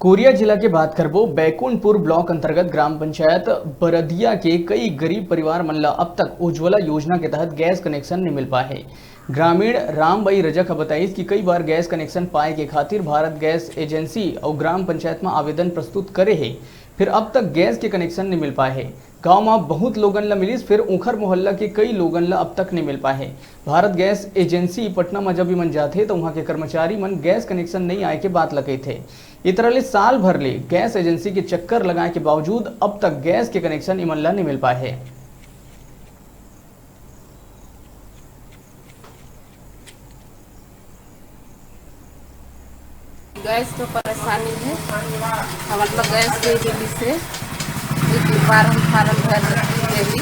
Korea जिला की बात करबो बैकुंठपुर ब्लॉक अंतर्गत ग्राम पंचायत बरदिया के कई गरीब परिवार मन ला अब तक उज्ज्वला योजना के तहत गैस कनेक्शन नहीं मिल पाए है। ग्रामीण रामबाई रजक बताइस कि कई बार गैस कनेक्शन पाए के खातिर भारत गैस एजेंसी और ग्राम पंचायत में आवेदन प्रस्तुत करे है, फिर अब तक गैस के कनेक्शन नहीं मिल पाए है। गांव में बहुत लोगन ला मिलिस, फिर उखर मोहल्ला के कई लोगन ला अब तक नहीं मिल पाए है। भारत गैस एजेंसी पटना में जब भी मन जाते तो वहां के कर्मचारी मन गैस कनेक्शन नहीं आए के बात लगे थे। इतरले साल भर ले गैस एजेंसी के चक्कर लगाए के बावजूद अब तक गैस के कनेक्शन इमन ला नहीं मिल पाए है। गैस तो परेशानी है, मतलब गैस के बिजली से एक बार हम फार्म भरली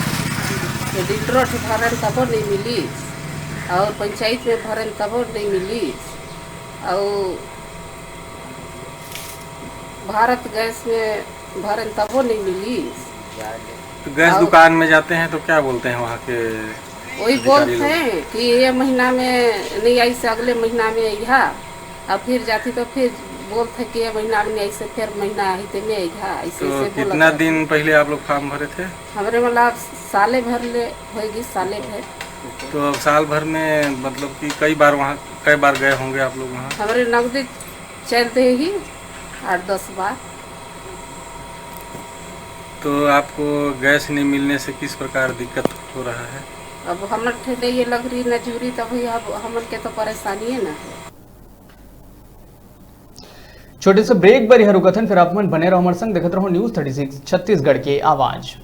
लीटर भरन तबो नहीं मिली और पंचायत में भरन तबो नहीं मिली और भारत गैस में भरन तबो नहीं मिली। तो गैस दुकान में जाते हैं तो क्या बोलते हैं वहाँ के? वही बोलते हैं कि ये महीना में नहीं आई से अगले महीना में आइहा, और फिर जाती तो फिर बोलते कि ये महीना में ऐसे फिर महीना आते में आइहा ऐसे। तो कितना दिन पहले आप लोग फॉर्म भरे थे? हमारे मतलब साले भर ले होगी, साले भर। तो अब साल भर में मतलब कि कई बार गए होंगे आप लोग वहाँ? हमारे नगदी चलते ही 8-10 बार। तो आपको गैस नहीं मिलने से किस प्रकार दिक्कत हो रहा है? अब हमारे ये लग रही नजूरी, तब अब हमन के तो परेशानी है ना। छोटे से ब्रेक पर यह रुकथन, फिर आप मन बने रहो हमारे संग, देखते रहो न्यूज़ 36 छत्तीसगढ़ के आवाज।